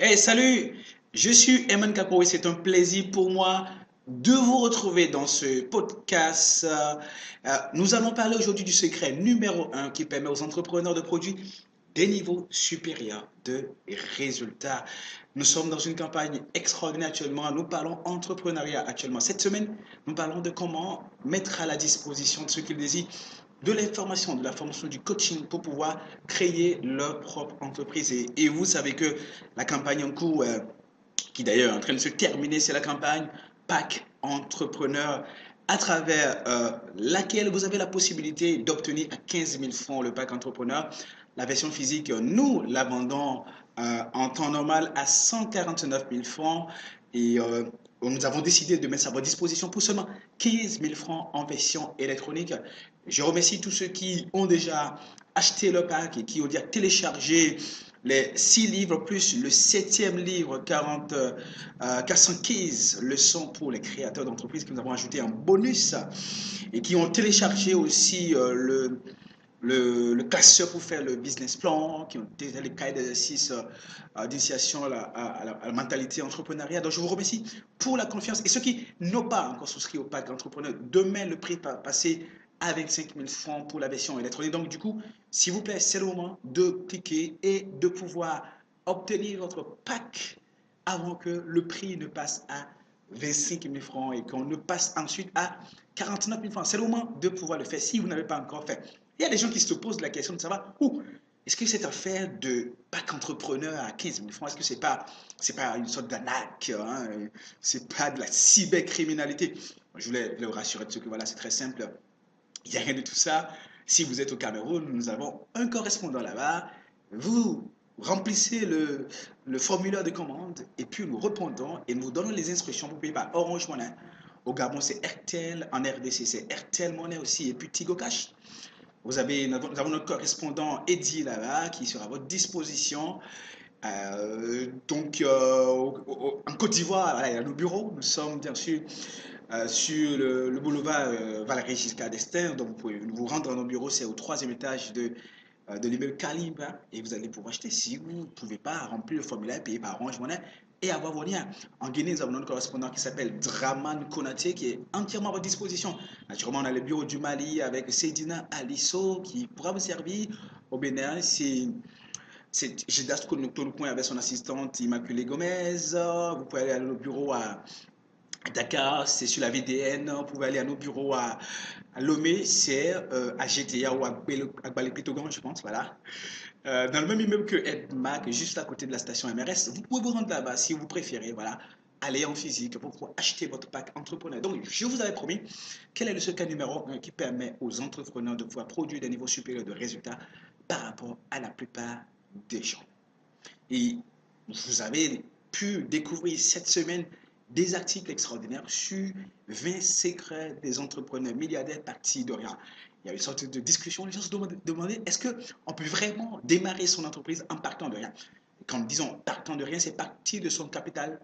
Hey, salut! Je suis Eman Kako et c'est un plaisir pour moi de vous retrouver dans ce podcast. Nous allons parler aujourd'hui du secret numéro un qui permet aux entrepreneurs de produire des niveaux supérieurs de résultats. Nous sommes dans une campagne extraordinaire actuellement. Nous parlons entrepreneuriat actuellement. Cette semaine, nous parlons de comment mettre à la disposition de ceux qui le désirent de l'information, de la formation, du coaching pour pouvoir créer leur propre entreprise. Et vous savez que la campagne en cours, qui d'ailleurs est en train de se terminer, c'est la campagne Pack Entrepreneur, à travers laquelle vous avez la possibilité d'obtenir à 15 000 francs le pack entrepreneur. La version physique, nous la vendons en temps normal à 149 000 francs et nous avons décidé de mettre ça à votre disposition pour seulement 15 000 francs en version électronique. Je remercie tous ceux qui ont déjà acheté le pack et qui ont déjà téléchargé les 6 livres plus le septième livre, 415 leçons pour les créateurs d'entreprises que nous avons ajouté en bonus et qui ont téléchargé aussi le classeur pour faire le business plan, qui ont déjà les cahiers d'exercice d'initiation à la mentalité entrepreneuriale. Donc, je vous remercie pour la confiance. Et ceux qui n'ont pas encore souscrit au pack entrepreneur, demain, le prix va passer à 25 000 francs pour la version électronique. Donc, du coup, s'il vous plaît, c'est le moment de cliquer et de pouvoir obtenir votre pack avant que le prix ne passe à 25 000 francs et qu'on ne passe ensuite à 49 000 francs. C'est le moment de pouvoir le faire si vous n'avez pas encore fait. Il y a des gens qui se posent la question de savoir où est-ce que cette affaire de pack entrepreneur à 15 000 francs, est-ce que c'est pas une sorte d'arnaque, hein, c'est pas de la cybercriminalité. Je voulais le rassurer de ce que voilà, c'est très simple. Il n'y a rien de tout ça. Si vous êtes au Cameroun, nous avons un correspondant là-bas. Vous remplissez le formulaire de commande et puis nous répondons et nous donnons les instructions pour payer par Orange Money. Au Gabon, c'est RTL. En RDC, c'est RTL Money aussi et puis Tigo Cash. Nous avons notre correspondant Eddie là-bas qui sera à votre disposition. En Côte d'Ivoire, voilà, il y a nos bureaux. Nous sommes bien sûr sur le boulevard Valéry Giscard d'Estaing. Donc, vous pouvez vous rendre dans nos bureaux, c'est au troisième étage de l'immeuble Calibre. Et vous allez pouvoir acheter si vous ne pouvez pas remplir le formulaire, payer par Orange Money et avoir vos liens. En Guinée, nous avons notre correspondant qui s'appelle Draman Konaté, qui est entièrement à votre disposition. Naturellement, on a le bureau du Mali avec Seydina Alisso qui pourra vous servir. Au Bénin, c'est Gildas Kounoukoun avec son assistante Immaculée Gomez. Vous pouvez aller à nos bureaux à Dakar, c'est sur la VDN. Vous pouvez aller à nos bureaux à Lomé, c'est à GTA ou à Balépitogan, je pense. Voilà. Dans le même immeuble que Edmac, juste à côté de la station MRS. Vous pouvez vous rendre là-bas si vous préférez. Voilà. Aller en physique pour pouvoir acheter votre pack entrepreneur. Donc, je vous avais promis quel est le secret numéro 1 qui permet aux entrepreneurs de pouvoir produire des niveaux supérieurs de résultats par rapport à la plupart des gens. Et vous avez pu découvrir cette semaine des articles extraordinaires sur 20 secrets des entrepreneurs milliardaires partis de rien. Il y a une sorte de discussion, les gens se demandaient est-ce qu'on peut vraiment démarrer son entreprise en partant de rien. Quand disons partant de rien, c'est partir de son capital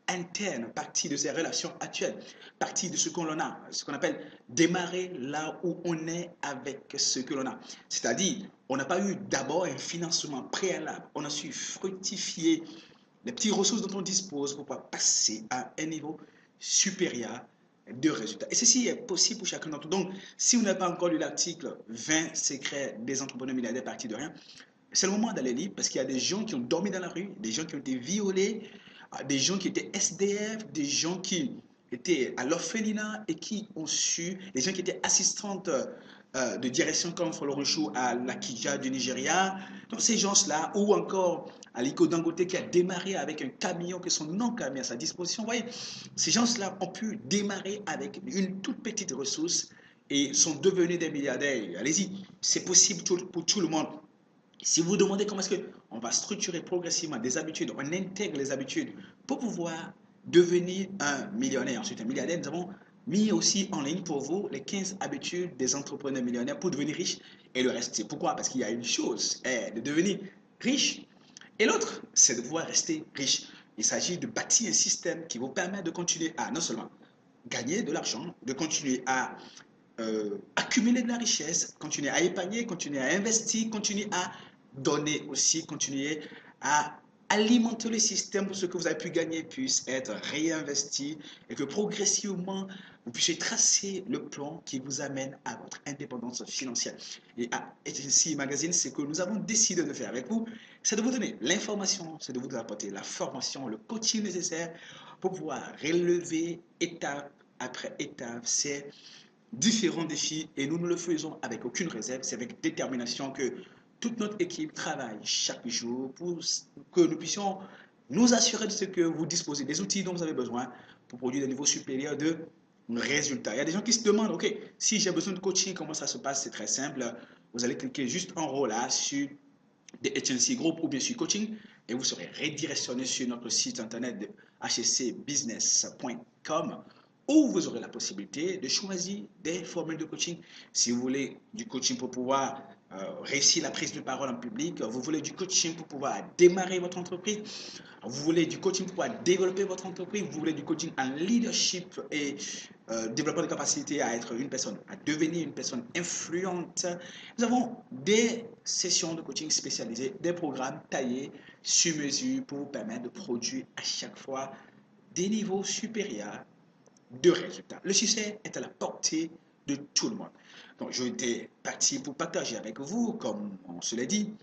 interne, partie de ses relations actuelles, partie de ce qu'on a, ce qu'on appelle démarrer là où on est avec ce que l'on a. C'est-à-dire, on n'a pas eu d'abord un financement préalable, on a su fructifier les petites ressources dont on dispose pour pouvoir passer à un niveau supérieur de résultats. Et ceci est possible pour chacun d'entre nous. Donc, si vous n'avez pas encore lu l'article 20 secrets des entrepreneurs milliardaires partis de rien, c'est le moment d'aller lire parce qu'il y a des gens qui ont dormi dans la rue, des gens qui ont été violés, des gens qui étaient SDF, des gens qui étaient à l'orphelinat et qui ont su, des gens qui étaient assistantes de direction comme Folorunshu à l'Akija du Nigeria. Donc ces gens-là, ou encore Aliko Dangote qui a démarré avec un camion que son nom a mis à sa disposition. Vous voyez, ces gens-là ont pu démarrer avec une toute petite ressource et sont devenus des milliardaires. Allez-y, c'est possible pour tout le monde. Si vous vous demandez comment est-ce qu'on va structurer progressivement des habitudes, on intègre les habitudes pour pouvoir devenir un millionnaire. Ensuite, un milliardaire, nous avons mis aussi en ligne pour vous les 15 habitudes des entrepreneurs millionnaires pour devenir riches et le reste. C'est pourquoi? Parce qu'il y a une chose, de devenir riche et l'autre, c'est de pouvoir rester riche. Il s'agit de bâtir un système qui vous permet de continuer à non seulement gagner de l'argent, de continuer à accumuler de la richesse, continuer à épargner, continuer à investir, continuer à donner aussi, continuer à alimenter le système pour ce que vous avez pu gagner puisse être réinvesti et que progressivement, vous puissiez tracer le plan qui vous amène à votre indépendance financière. Et à HNC Magazine, ce que nous avons décidé de faire avec vous, c'est de vous donner l'information, c'est de vous apporter la formation, le coaching nécessaire pour pouvoir relever étape après étape ces différents défis et nous le faisons avec aucune réserve, c'est avec détermination que toute notre équipe travaille chaque jour pour que nous puissions nous assurer de ce que vous disposez des outils dont vous avez besoin pour produire des niveaux supérieurs de résultats. Il y a des gens qui se demandent, OK, si j'ai besoin de coaching, comment ça se passe? C'est très simple. Vous allez cliquer juste en haut là sur des HNC Group ou bien sur coaching et vous serez redirectionné sur notre site internet de hscbusiness.com où vous aurez la possibilité de choisir des formules de coaching. Si vous voulez du coaching pour pouvoir réussir la prise de parole en public, vous voulez du coaching pour pouvoir démarrer votre entreprise, vous voulez du coaching pour pouvoir développer votre entreprise, vous voulez du coaching en leadership et développement de capacité à être une personne, à devenir une personne influente. Nous avons des sessions de coaching spécialisées, des programmes taillés sur mesure pour vous permettre de produire à chaque fois des niveaux supérieurs de résultats. Le succès est à la portée de tout le monde. Donc, je étais parti pour partager avec vous, comme on se l'a dit,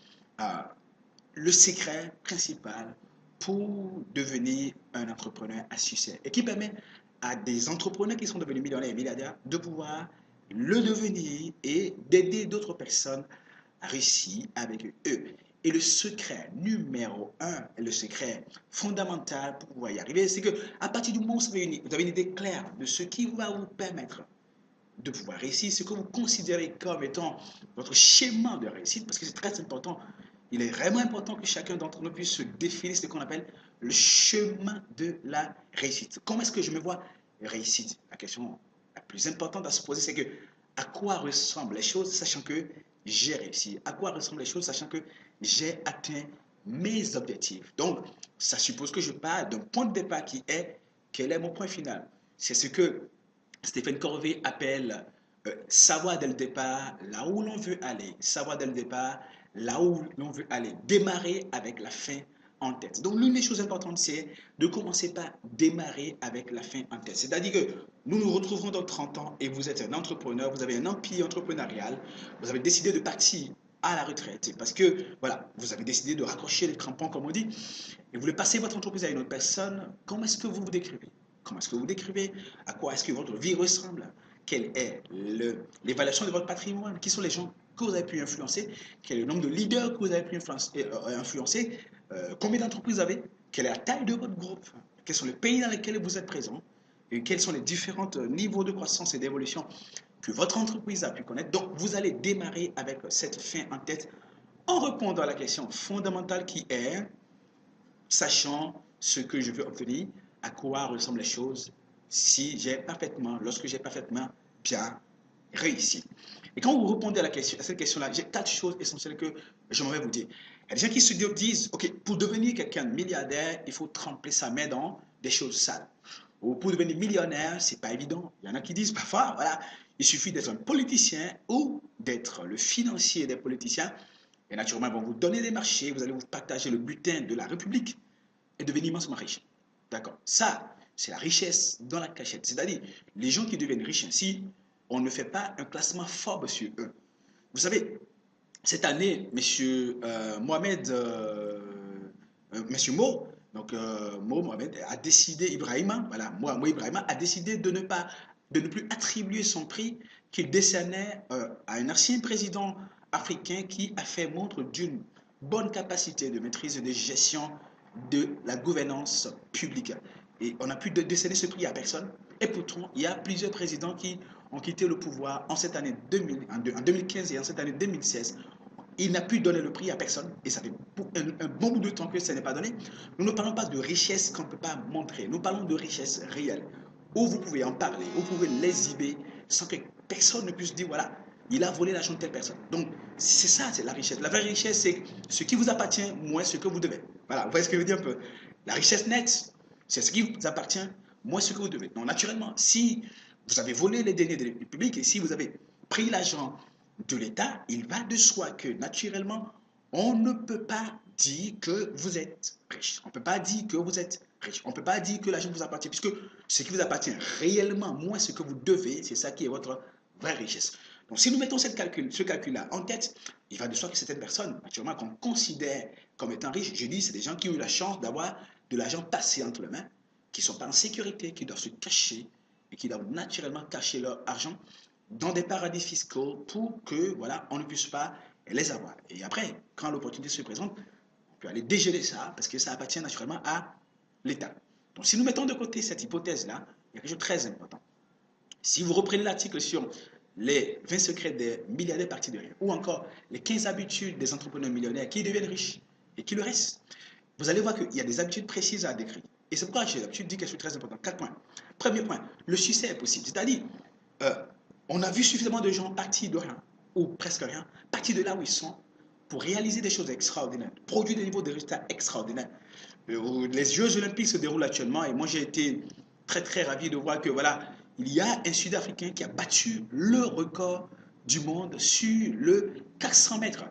le secret principal pour devenir un entrepreneur à succès et qui permet à des entrepreneurs qui sont devenus millionnaires et milliardaires de pouvoir le devenir et d'aider d'autres personnes à réussir avec eux. Et le secret numéro un, le secret fondamental pour pouvoir y arriver, c'est que à partir du moment où vous avez une idée claire de ce qui va vous permettre de pouvoir réussir, ce que vous considérez comme étant votre schéma de réussite, parce que c'est très important, il est vraiment important que chacun d'entre nous puisse se définir ce qu'on appelle le chemin de la réussite. Comment est-ce que je me vois réussite? La question la plus importante à se poser, c'est que à quoi ressemblent les choses, sachant que j'ai réussi? À quoi ressemblent les choses, sachant que j'ai atteint mes objectifs? Donc, ça suppose que je pars d'un point de départ qui est quel est mon point final? C'est ce que Stephen Covey appelle savoir dès le départ là où l'on veut aller, savoir dès le départ là où l'on veut aller, démarrer avec la fin en tête. Donc l'une des choses importantes, c'est de commencer par démarrer avec la fin en tête. C'est-à-dire que nous nous retrouverons dans 30 ans et vous êtes un entrepreneur, vous avez un empire entrepreneurial, vous avez décidé de partir à la retraite parce que voilà, vous avez décidé de raccrocher les crampons comme on dit et vous voulez passer votre entreprise à une autre personne. Comment est-ce que vous vous décrivez? Comment est-ce que vous décrivez? À quoi est-ce que votre vie ressemble? Quelle est l'évaluation de votre patrimoine? Qui sont les gens que vous avez pu influencer? Quel est le nombre de leaders que vous avez pu influencer? Combien d'entreprises vous avez? Quelle est la taille de votre groupe? Quels sont les pays dans lesquels vous êtes présent? Et quels sont les différents niveaux de croissance et d'évolution que votre entreprise a pu connaître? Donc, vous allez démarrer avec cette fin en tête en répondant à la question fondamentale qui est, sachant ce que je veux obtenir, à quoi ressemblent les choses lorsque j'ai parfaitement bien réussi. Et quand vous répondez à cette question-là, j'ai 4 choses essentielles que j'aimerais vous dire. Il y a des gens qui se disent, OK, pour devenir quelqu'un de milliardaire, il faut tremper sa main dans des choses sales. Ou pour devenir millionnaire, c'est pas évident. Il y en a qui disent parfois, voilà, il suffit d'être un politicien ou d'être le financier des politiciens. Et naturellement, ils vont vous donner des marchés, vous allez vous partager le butin de la République et devenir immensement riche. D'accord? Ça, c'est la richesse dans la cachette. C'est-à-dire, les gens qui deviennent riches ainsi, on ne fait pas un classement Forbes sur eux. Vous savez, cette année, monsieur Mohamed, monsieur Mo, donc Mo Mohamed a décidé, Ibrahima, voilà, Mo Ibrahima a décidé de ne plus attribuer son prix qu'il décernait à un ancien président africain qui a fait montre d'une bonne capacité de maîtrise et de gestion de la gouvernance publique. Et on a pu décerner ce prix à personne. Et pourtant, il y a plusieurs présidents qui ont quitté le pouvoir en cette année 2015 et en cette année 2016. Il n'a pu donner le prix à personne et ça fait un bon bout de temps que ça n'est pas donné. Nous ne parlons pas de richesse qu'on ne peut pas montrer. Nous parlons de richesse réelle où vous pouvez en parler, où vous pouvez l'exhiber sans que personne ne puisse dire voilà, il a volé l'argent de telle personne. Donc, c'est ça, c'est la richesse. La vraie richesse, c'est ce qui vous appartient moins ce que vous devez. Voilà, vous voyez ce que je veux dire un peu. La richesse nette, c'est ce qui vous appartient moins ce que vous devez. Donc, naturellement, si vous avez volé les deniers du public et si vous avez pris l'argent de l'État, il va de soi que, naturellement, on ne peut pas dire que vous êtes riche. On ne peut pas dire que vous êtes riche. On ne peut pas dire que l'argent vous appartient, puisque ce qui vous appartient réellement, moins ce que vous devez, c'est ça qui est votre vraie richesse. Donc, si nous mettons ce calcul-là en tête, il va de soi que certaines personnes, naturellement, qu'on considère comme étant riches, je dis, c'est des gens qui ont eu la chance d'avoir de l'argent passé entre les mains, qui ne sont pas en sécurité, qui doivent se cacher et qui doivent naturellement cacher leur argent dans des paradis fiscaux pour que, voilà, on ne puisse pas les avoir. Et après, quand l'opportunité se présente, on peut aller dégeler ça parce que ça appartient naturellement à l'État. Donc, si nous mettons de côté cette hypothèse-là, il y a quelque chose de très important. Si vous reprenez l'article sur les 20 secrets des milliardaires partis de rien, ou encore les 15 habitudes des entrepreneurs millionnaires qui deviennent riches et qui le restent, vous allez voir qu'il y a des habitudes précises à décrire. Et c'est pourquoi j'ai l'habitude de dire quelque chose de très important. 4 points. Premier point, le succès est possible. C'est-à-dire, euh, on a vu suffisamment de gens partis de rien, ou presque rien, partis de là où ils sont, pour réaliser des choses extraordinaires, produire des niveaux de résultats extraordinaires. Les Jeux Olympiques se déroulent actuellement et moi j'ai été très très ravi de voir que voilà, il y a un Sud-Africain qui a battu le record du monde sur le 400 mètres.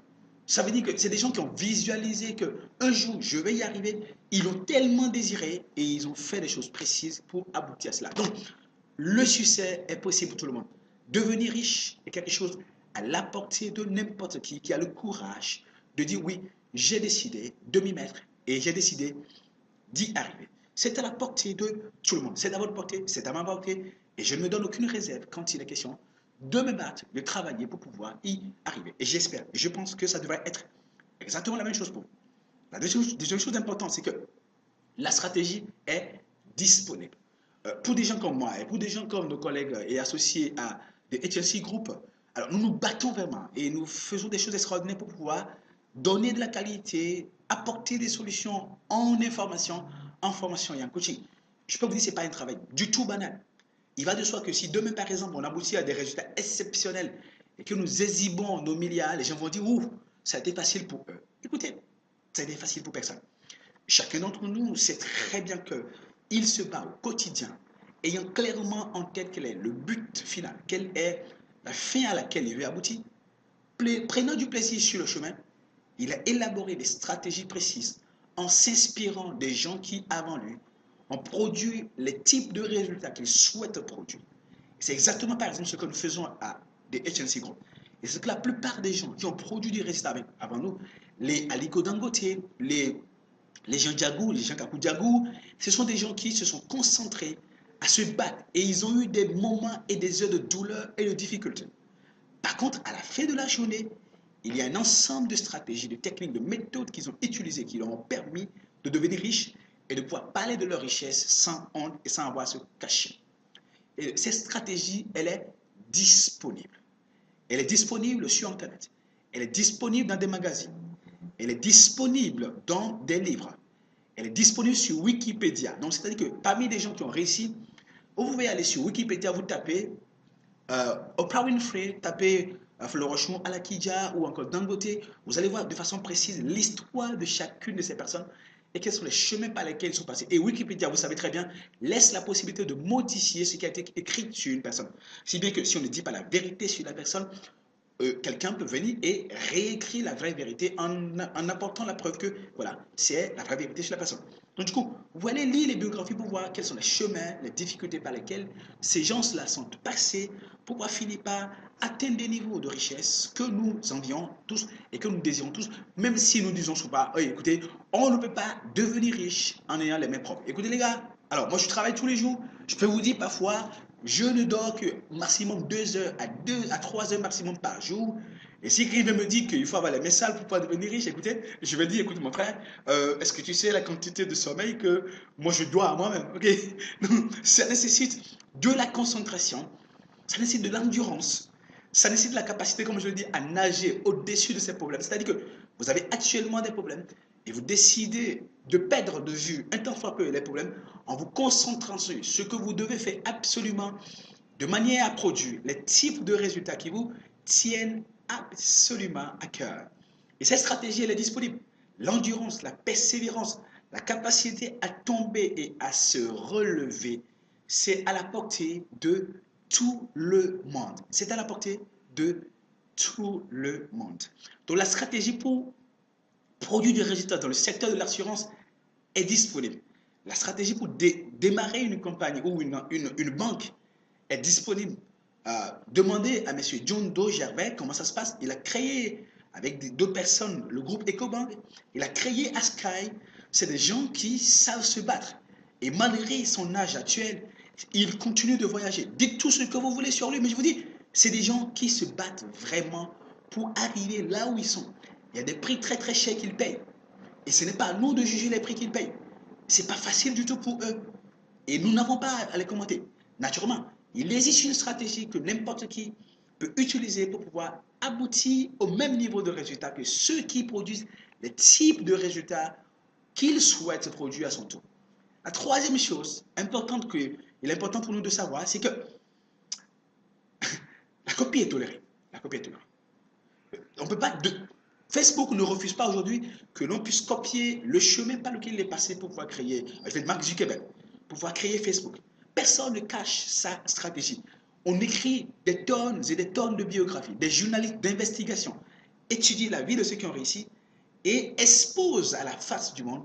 Ça veut dire que c'est des gens qui ont visualisé que un jour je vais y arriver. Ils l'ont tellement désiré et ils ont fait des choses précises pour aboutir à cela. Donc, le succès est possible pour tout le monde. Devenir riche est quelque chose à la portée de n'importe qui a le courage de dire oui, j'ai décidé de m'y mettre et j'ai décidé d'y arriver. C'est à la portée de tout le monde. C'est à votre portée, c'est à ma portée. Et je ne me donne aucune réserve quand il est question de me battre, de travailler pour pouvoir y arriver. Et j'espère, je pense que ça devrait être exactement la même chose pour vous. La deuxième chose importante, c'est que la stratégie est disponible. Pour des gens comme moi et pour des gens comme nos collègues et associés à des HLC Group, alors nous nous battons vraiment et nous faisons des choses extraordinaires pour pouvoir donner de la qualité, apporter des solutions en information, en formation et en coaching. Je peux vous dire que ce n'est pas un travail du tout banal. Il va de soi que si demain, par exemple, on aboutit à des résultats exceptionnels et que nous exhibons nos milliards, les gens vont dire, ouh, ça a été facile pour eux. Écoutez, ça a été facile pour personne. Chacun d'entre nous sait très bien qu'il se bat au quotidien, ayant clairement en tête quel est le but final, quelle est la fin à laquelle il veut aboutir. Prenant du plaisir sur le chemin, il a élaboré des stratégies précises en s'inspirant des gens qui, avant lui, ont produit les types de résultats qu'il souhaite produire. C'est exactement, par exemple, ce que nous faisons à des HNC Group. Et c'est que la plupart des gens qui ont produit des résultats avant nous, les Aliko Dangote, les gens Diagou, les gens Kakou Diagou, ce sont des gens qui se sont concentrés à se battre et ils ont eu des moments et des heures de douleur et de difficulté. Par contre, à la fin de la journée, il y a un ensemble de stratégies, de techniques, de méthodes qu'ils ont utilisées qui leur ont permis de devenir riches et de pouvoir parler de leur richesse sans honte et sans avoir à se cacher. Et cette stratégie, elle est disponible. Elle est disponible sur Internet. Elle est disponible dans des magazines. Elle est disponible dans des livres. Elle est disponible sur Wikipédia. Donc, c'est-à-dire que parmi les gens qui ont réussi, vous pouvez aller sur Wikipédia, vous tapez Oprah Winfrey, tapez Fleur Rochon, Alakidja ou encore Dangote. Vous allez voir de façon précise l'histoire de chacune de ces personnes et quels sont les chemins par lesquels ils sont passés. Et Wikipédia, vous savez très bien, laisse la possibilité de modifier ce qui a été écrit sur une personne. Si bien que si on ne dit pas la vérité sur la personne, quelqu'un peut venir et réécrire la vraie vérité en apportant la preuve que voilà, c'est la vraie vérité sur la personne. Donc du coup, vous allez lire les biographies pour voir quels sont les chemins, les difficultés par lesquelles ces gens-là sont passés pour pouvoir finir par atteindre des niveaux de richesse que nous envions tous et que nous désirons tous, même si nous disons souvent, oh, écoutez, on ne peut pas devenir riche en ayant les mains propres. Écoutez les gars, alors moi je travaille tous les jours, je peux vous dire parfois, je ne dors que maximum 2 heures à 2 à 3 heures maximum par jour. Et si quelqu'un me dit qu'il faut avoir les mains sales pour pouvoir devenir riche, écoutez, je vais dire, écoute mon frère, est-ce que tu sais la quantité de sommeil que moi je dois à moi-même, ok? Donc, ça nécessite de la concentration, ça nécessite de l'endurance, ça nécessite la capacité, comme je le dis, à nager au-dessus de ces problèmes. C'est-à-dire que vous avez actuellement des problèmes et vous décidez de perdre de vue un tant soit peu les problèmes en vous concentrant sur ce que vous devez faire absolument de manière à produire les types de résultats qui vous tiennent absolument à cœur. Et cette stratégie, elle est disponible. L'endurance, la persévérance, la capacité à tomber et à se relever, c'est à la portée de tout le monde. C'est à la portée de tout le monde. Donc la stratégie pour produit des résultats dans le secteur de l'assurance est disponible. La stratégie pour démarrer une compagnie ou une banque est disponible. Demandez à M. John Doe Gervais comment ça se passe. Il a créé, avec deux personnes, le groupe EcoBank. Il a créé Askai. C'est des gens qui savent se battre. Et malgré son âge actuel, il continue de voyager. Dites tout ce que vous voulez sur lui, mais je vous dis, c'est des gens qui se battent vraiment pour arriver là où ils sont. Il y a des prix très très chers qu'ils payent. Et ce n'est pas à nous de juger les prix qu'ils payent. Ce n'est pas facile du tout pour eux. Et nous n'avons pas à les commenter. Naturellement, il existe une stratégie que n'importe qui peut utiliser pour pouvoir aboutir au même niveau de résultat que ceux qui produisent les types de résultats qu'ils souhaitent produire à son tour. La troisième chose importante il est important pour nous de savoir, c'est que la copie est tolérée. La copie est tolérée. On peut pas Facebook ne refuse pas aujourd'hui que l'on puisse copier le chemin par lequel il est passé pour pouvoir créer, je vais Mark Zuckerberg, pour pouvoir créer Facebook. Personne ne cache sa stratégie. On écrit des tonnes et des tonnes de biographies, des journalistes d'investigation étudient la vie de ceux qui ont réussi et exposent à la face du monde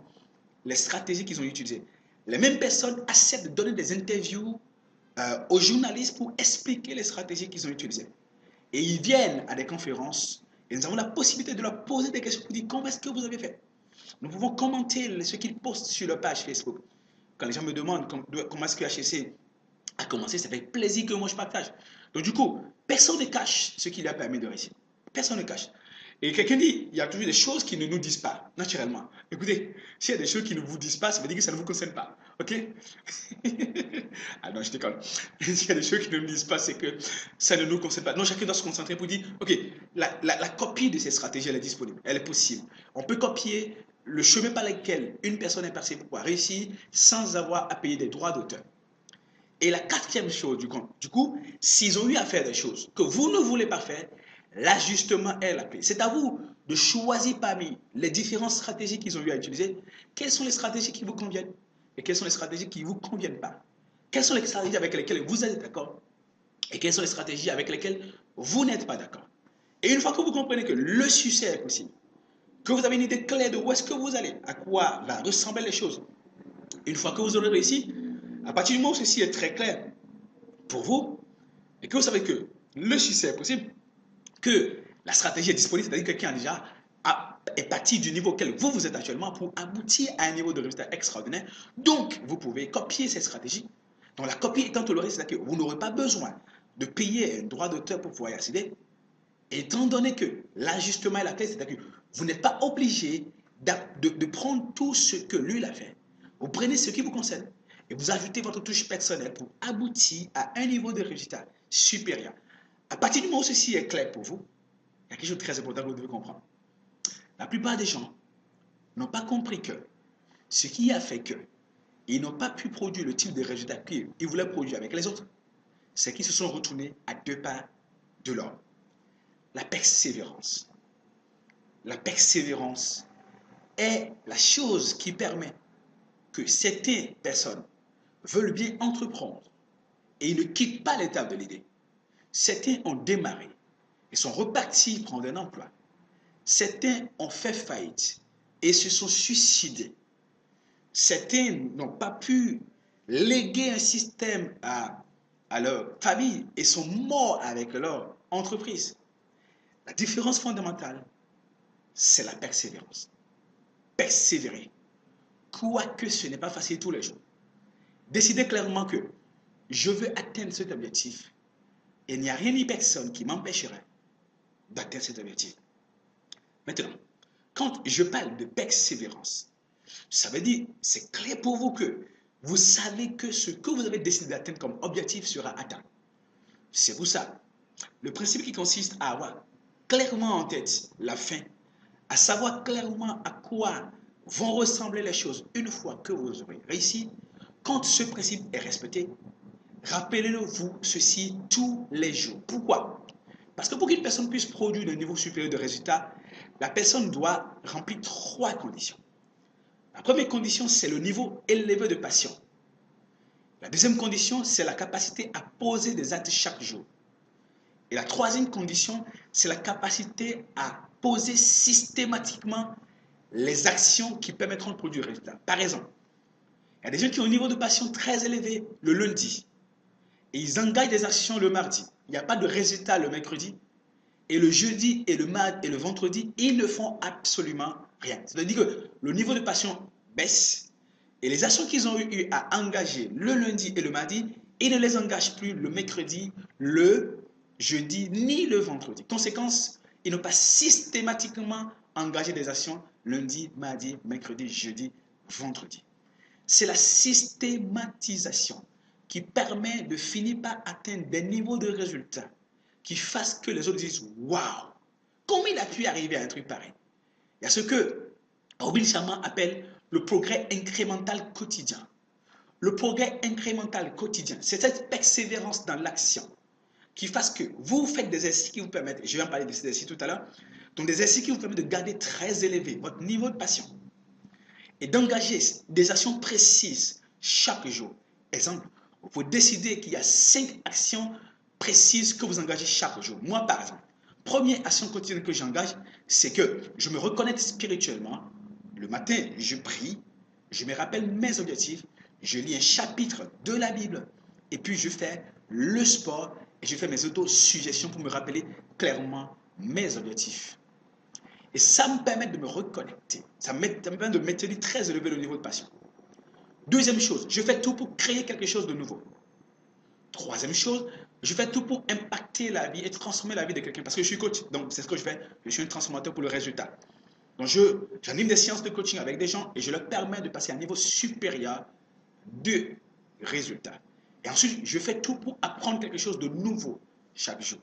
les stratégies qu'ils ont utilisées. Les mêmes personnes acceptent de donner des interviews aux journalistes pour expliquer les stratégies qu'ils ont utilisées. Et ils viennent à des conférences et nous avons la possibilité de leur poser des questions pour dire comment est-ce que vous avez fait. Nous pouvons commenter ce qu'ils postent sur leur page Facebook. Quand les gens me demandent comment est-ce que HEC a commencé, c'est avec plaisir que moi je partage. Donc du coup, personne ne cache ce qui lui a permis de réussir. Personne ne cache. Et quelqu'un dit, il y a toujours des choses qui ne nous disent pas, naturellement. Écoutez, s'il y a des choses qui ne vous disent pas, ça veut dire que ça ne vous concerne pas. OK? Ah non, je déconne. S'il y a des choses qui ne nous disent pas, c'est que ça ne nous concerne pas. Non, chacun doit se concentrer pour dire, OK, la copie de ces stratégies, elle est disponible, elle est possible. On peut copier le chemin par lequel une personne est passée pour pouvoir réussir sans avoir à payer des droits d'auteur. Et la quatrième chose, du coup, s'ils ont eu à faire des choses que vous ne voulez pas faire, l'ajustement est la clé. C'est à vous de choisir parmi les différentes stratégies qu'ils ont eu à utiliser, quelles sont les stratégies qui vous conviennent et quelles sont les stratégies qui ne vous conviennent pas. Quelles sont les stratégies avec lesquelles vous êtes d'accord et quelles sont les stratégies avec lesquelles vous n'êtes pas d'accord. Et une fois que vous comprenez que le succès est possible, que vous avez une idée claire de où est-ce que vous allez, à quoi va ressembler les choses, une fois que vous aurez réussi, à partir du moment où ceci est très clair pour vous, et que vous savez que le succès est possible, que la stratégie est disponible, c'est-à-dire que quelqu'un déjà est parti du niveau auquel vous êtes actuellement pour aboutir à un niveau de résultat extraordinaire. Donc, vous pouvez copier cette stratégie. Donc, la copie étant tolérée, c'est-à-dire que vous n'aurez pas besoin de payer un droit d'auteur pour pouvoir y accéder. Étant donné que l'ajustement est la clé, c'est-à-dire que vous n'êtes pas obligé de prendre tout ce que lui a fait. Vous prenez ce qui vous concerne et vous ajoutez votre touche personnelle pour aboutir à un niveau de résultat supérieur. À partir du moment où ceci est clair pour vous, il y a quelque chose de très important que vous devez comprendre. La plupart des gens n'ont pas compris que ce qui a fait qu'ils n'ont pas pu produire le type de résultat qu'ils voulaient produire avec les autres, c'est qu'ils se sont retournés à deux pas de l'homme. La persévérance. La persévérance est la chose qui permet que certaines personnes veulent bien entreprendre et ils ne quittent pas l'étape de l'idée. Certains ont démarré et sont repartis prendre un emploi. Certains ont fait faillite et se sont suicidés. Certains n'ont pas pu léguer un système à leur famille et sont morts avec leur entreprise. La différence fondamentale, c'est la persévérance. Persévérer. Quoique ce n'est pas facile tous les jours. Décidez clairement que je veux atteindre cet objectif et il n'y a rien ni personne qui m'empêcherait d'atteindre cet objectif. Maintenant, quand je parle de persévérance, ça veut dire, c'est clair pour vous que vous savez que ce que vous avez décidé d'atteindre comme objectif sera atteint. C'est pour ça, le principe qui consiste à avoir clairement en tête la fin, à savoir clairement à quoi vont ressembler les choses une fois que vous aurez réussi, quand ce principe est respecté, rappelez-vous ceci tous les jours. Pourquoi? Parce que pour qu'une personne puisse produire un niveau supérieur de résultat, la personne doit remplir trois conditions. La première condition, c'est le niveau élevé de passion. La deuxième condition, c'est la capacité à poser des actes chaque jour. Et la troisième condition, c'est la capacité à poser systématiquement les actions qui permettront de produire le résultat. Par exemple, il y a des gens qui ont un niveau de passion très élevé le lundi et ils engagent des actions le mardi. Il n'y a pas de résultat le mercredi. Et le jeudi et le mardi et le vendredi, ils ne font absolument rien. C'est-à-dire que le niveau de passion baisse et les actions qu'ils ont eu à engager le lundi et le mardi, ils ne les engagent plus le mercredi, le jeudi ni le vendredi. Conséquence, ils n'ont pas systématiquement engagé des actions lundi, mardi, mercredi, jeudi, vendredi. C'est la systématisation qui permet de finir par atteindre des niveaux de résultats qui fassent que les autres disent waouh, comment il a pu arriver à un truc pareil. Il y a ce que Robin Sharma appelle le progrès incrémental quotidien. Le progrès incrémental quotidien, c'est cette persévérance dans l'action qui fasse que vous faites des exercices qui vous permettent, je vais en parler de ces exercices tout à l'heure, donc des exercices qui vous permettent de garder très élevé votre niveau de passion et d'engager des actions précises chaque jour. Exemple, vous décidez qu'il y a 5 actions précises que vous engagez chaque jour. Moi, par exemple, première action quotidienne que j'engage, c'est que je me reconnecte spirituellement. Le matin, je prie, je me rappelle mes objectifs, je lis un chapitre de la Bible, et puis je fais le sport et je fais mes autosuggestions pour me rappeler clairement mes objectifs. Et ça me permet de me reconnecter. Ça me permet de maintenir très élevé le niveau de passion. Deuxième chose, je fais tout pour créer quelque chose de nouveau. Troisième chose, je fais tout pour impacter la vie et transformer la vie de quelqu'un. Parce que je suis coach, donc c'est ce que je fais. Je suis un transformateur pour le résultat. Donc j'anime des séances de coaching avec des gens et je leur permets de passer à un niveau supérieur de résultats. Et ensuite, je fais tout pour apprendre quelque chose de nouveau chaque jour.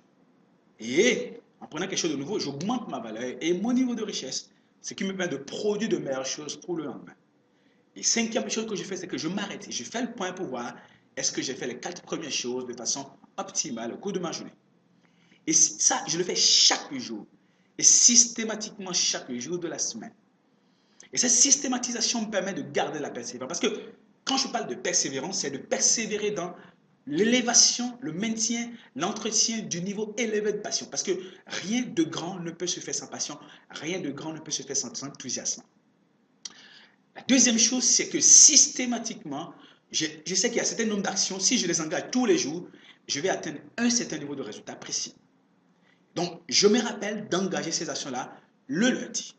Et en prenant quelque chose de nouveau, j'augmente ma valeur et mon niveau de richesse, ce qui me permet de produire de meilleures choses pour le lendemain. Et cinquième chose que je fais, c'est que je m'arrête et je fais le point pour voir est-ce que j'ai fait les 4 premières choses de façon optimale au cours de ma journée. Et ça, je le fais chaque jour et systématiquement chaque jour de la semaine. Et cette systématisation me permet de garder la persévérance. Parce que quand je parle de persévérance, c'est de persévérer dans l'élévation, le maintien, l'entretien du niveau élevé de passion. Parce que rien de grand ne peut se faire sans passion, rien de grand ne peut se faire sans enthousiasme. La deuxième chose, c'est que systématiquement, je sais qu'il y a un certain nombre d'actions, si je les engage tous les jours, je vais atteindre un certain niveau de résultat précis. Donc, je me rappelle d'engager ces actions-là le lundi.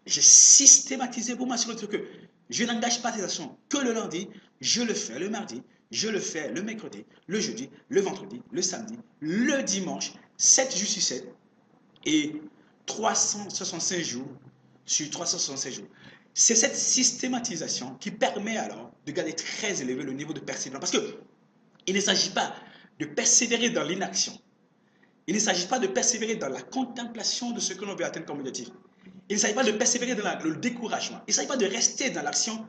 J'ai systématisé pour m'assurer que je n'engage pas ces actions que le lundi, je le fais le mardi, je le fais le mercredi, le jeudi, le vendredi, le samedi, le dimanche, 7 jours sur 7 et 365 jours sur 365 jours. C'est cette systématisation qui permet alors de garder très élevé le niveau de persévérance. Parce qu'il ne s'agit pas de persévérer dans l'inaction. Il ne s'agit pas de persévérer dans la contemplation de ce que l'on veut atteindre comme objectif. Il ne s'agit pas de persévérer dans le découragement. Il ne s'agit pas de rester dans l'action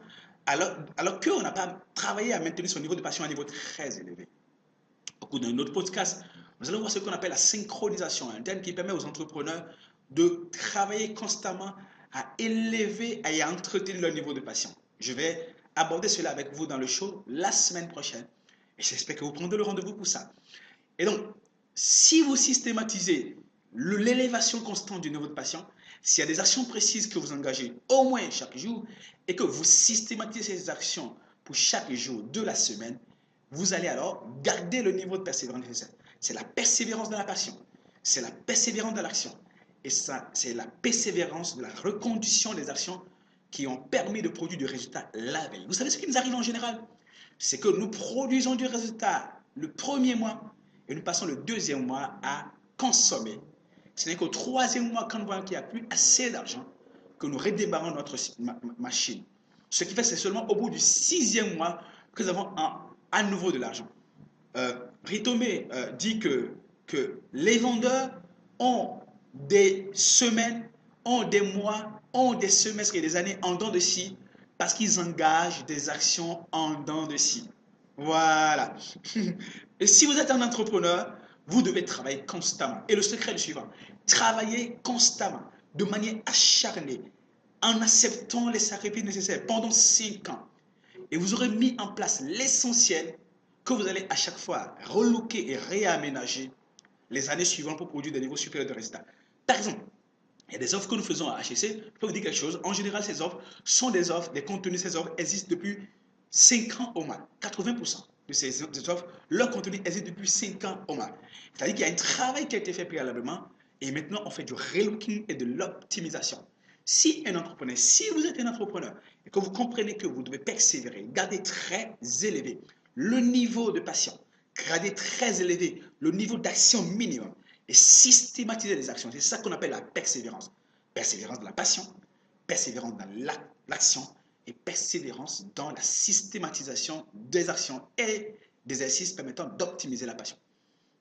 alors qu'on n'a pas travaillé à maintenir son niveau de passion à un niveau très élevé. Au cours d'un autre podcast, nous allons voir ce qu'on appelle la synchronisation, un terme qui permet aux entrepreneurs de travailler constamment à élever et à entretenir leur niveau de passion. Je vais aborder cela avec vous dans le show la semaine prochaine et j'espère que vous prendrez le rendez-vous pour ça. Et donc, si vous systématisez l'élévation constante du niveau de passion, s'il y a des actions précises que vous engagez au moins chaque jour et que vous systématisez ces actions pour chaque jour de la semaine, vous allez alors garder le niveau de persévérance nécessaire. C'est la persévérance de la passion, c'est la persévérance de l'action. Et ça, c'est la persévérance de la reconduction des actions qui ont permis de produire du résultat la veille. Vous savez ce qui nous arrive en général? C'est que nous produisons du résultat le premier mois et nous passons le deuxième mois à consommer. Ce n'est qu'au troisième mois, quand nous voyons qu'il n'y a plus assez d'argent, que nous redémarrons notre machine. Ce qui fait que c'est seulement au bout du sixième mois que nous avons à nouveau de l'argent. Ritomé dit que les vendeurs ont des semaines, ont des mois, ont des semestres et des années en dents de scie parce qu'ils engagent des actions en dents de scie. Voilà. Et si vous êtes un entrepreneur, vous devez travailler constamment. Et le secret est le suivant. Travaillez constamment, de manière acharnée, en acceptant les sacrifices nécessaires pendant 5 ans. Et vous aurez mis en place l'essentiel que vous allez à chaque fois relooker et réaménager les années suivantes pour produire des niveaux supérieurs de résultats. Par exemple, Il y a des offres que nous faisons à HEC. Je peux vous dire quelque chose. En général, ces offres sont des offres, des contenus, ces offres existent depuis 5 ans au moins. 80% de ces offres, leur contenu existe depuis 5 ans au moins. C'est-à-dire qu'il y a un travail qui a été fait préalablement et maintenant on fait du relooking et de l'optimisation. Si un entrepreneur, si vous êtes un entrepreneur et que vous comprenez que vous devez persévérer, garder très élevé le niveau de passion, garder très élevé le niveau d'action minimum, et systématiser les actions. C'est ça qu'on appelle la persévérance. Persévérance dans la passion, persévérance dans l'action et persévérance dans la systématisation des actions et des exercices permettant d'optimiser la passion.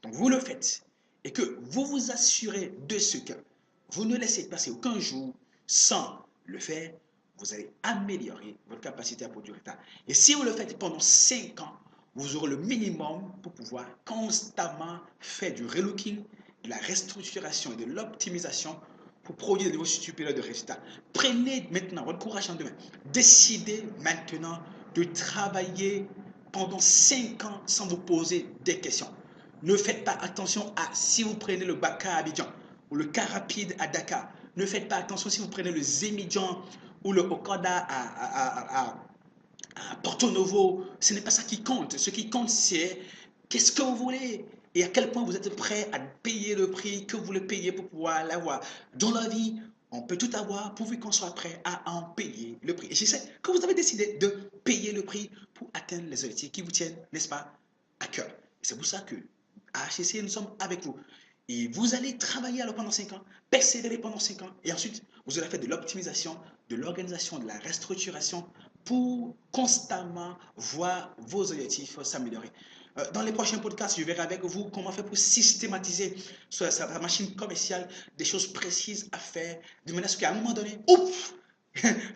Donc vous le faites et que vous vous assurez de ce que vous ne laissez passer aucun jour sans le faire, vous allez améliorer votre capacité à produire résultat. Et si vous le faites pendant 5 ans, vous aurez le minimum pour pouvoir constamment faire du relooking, de la restructuration et de l'optimisation pour produire des niveaux supérieurs de résultats. Prenez maintenant votre courage en deux mains. Décidez maintenant de travailler pendant 5 ans sans vous poser des questions. Ne faites pas attention à si vous prenez le Baka à Abidjan ou le car rapide à Dakar. Ne faites pas attention si vous prenez le Zemidjan ou le Okada à Porto Novo. Ce n'est pas ça qui compte. Ce qui compte, c'est qu'est-ce que vous voulez et à quel point vous êtes prêt à payer le prix que vous voulez payer pour pouvoir l'avoir. Dans la vie, on peut tout avoir pourvu qu'on soit prêt à en payer le prix. Et je sais que vous avez décidé de payer le prix pour atteindre les objectifs qui vous tiennent, n'est-ce pas, à cœur. C'est pour ça que à HEC, nous sommes avec vous. Et vous allez travailler alors pendant 5 ans, persévérer pendant 5 ans, et ensuite, vous allez faire de l'optimisation, de l'organisation, de la restructuration pour constamment voir vos objectifs s'améliorer. Dans les prochains podcasts, je verrai avec vous comment faire pour systématiser sur sa machine commerciale des choses précises à faire, de manière à ce qu'à un moment donné, ouf,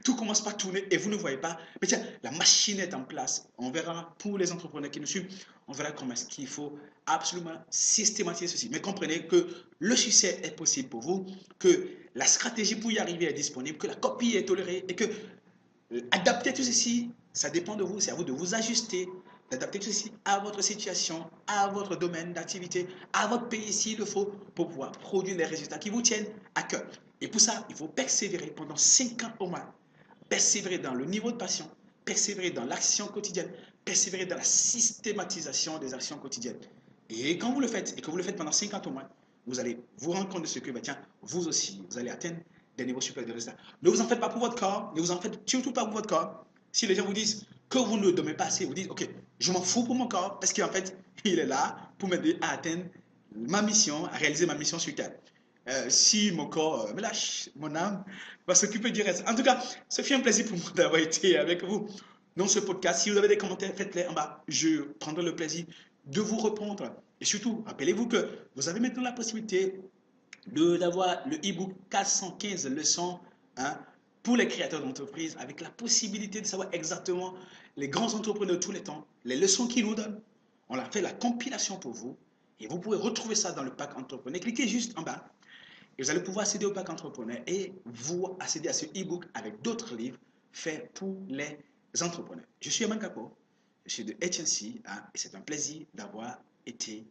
tout commence par tourner et vous ne voyez pas. Mais tiens, la machine est en place. On verra pour les entrepreneurs qui nous suivent, on verra comment est-ce qu'il faut absolument systématiser ceci. Mais comprenez que le succès est possible pour vous, que la stratégie pour y arriver est disponible, que la copie est tolérée et que adapter tout ceci, ça dépend de vous. C'est à vous de vous ajuster, d'adapter tout ceci à votre situation, à votre domaine d'activité, à votre pays s'il le faut, pour pouvoir produire les résultats qui vous tiennent à cœur. Et pour ça, il faut persévérer pendant 5 ans au moins. Persévérer dans le niveau de passion, persévérer dans l'action quotidienne, persévérer dans la systématisation des actions quotidiennes. Et quand vous le faites, et que vous le faites pendant 5 ans au moins, vous allez vous rendre compte de ce que, bah, tiens, vous aussi, vous allez atteindre des niveaux supérieurs de résultats. Ne vous en faites pas pour votre corps, ne vous en faites surtout pas pour votre corps. Si les gens vous disent que vous ne dormez pas assez, vous dites, ok, je m'en fous pour mon corps, parce qu'en fait, il est là pour m'aider à atteindre ma mission, à réaliser ma mission sur Terre. Si mon corps me lâche, mon âme va s'occuper du reste. En tout cas, ce fut un plaisir pour moi d'avoir été avec vous dans ce podcast. Si vous avez des commentaires, faites-les en bas. Je prendrai le plaisir de vous répondre. Et surtout, rappelez-vous que vous avez maintenant la possibilité d'avoir le e-book 415 leçons, hein, pour les créateurs d'entreprise, avec la possibilité de savoir exactement les grands entrepreneurs de tous les temps, les leçons qu'ils nous donnent. On a fait la compilation pour vous et vous pouvez retrouver ça dans le pack entrepreneur. Cliquez juste en bas et vous allez pouvoir accéder au pack entrepreneur et vous accéder à ce e-book avec d'autres livres faits pour les entrepreneurs. Je suis Aman Kako, je suis de HNC, hein, et c'est un plaisir d'avoir été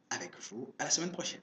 avec vous. À la semaine prochaine.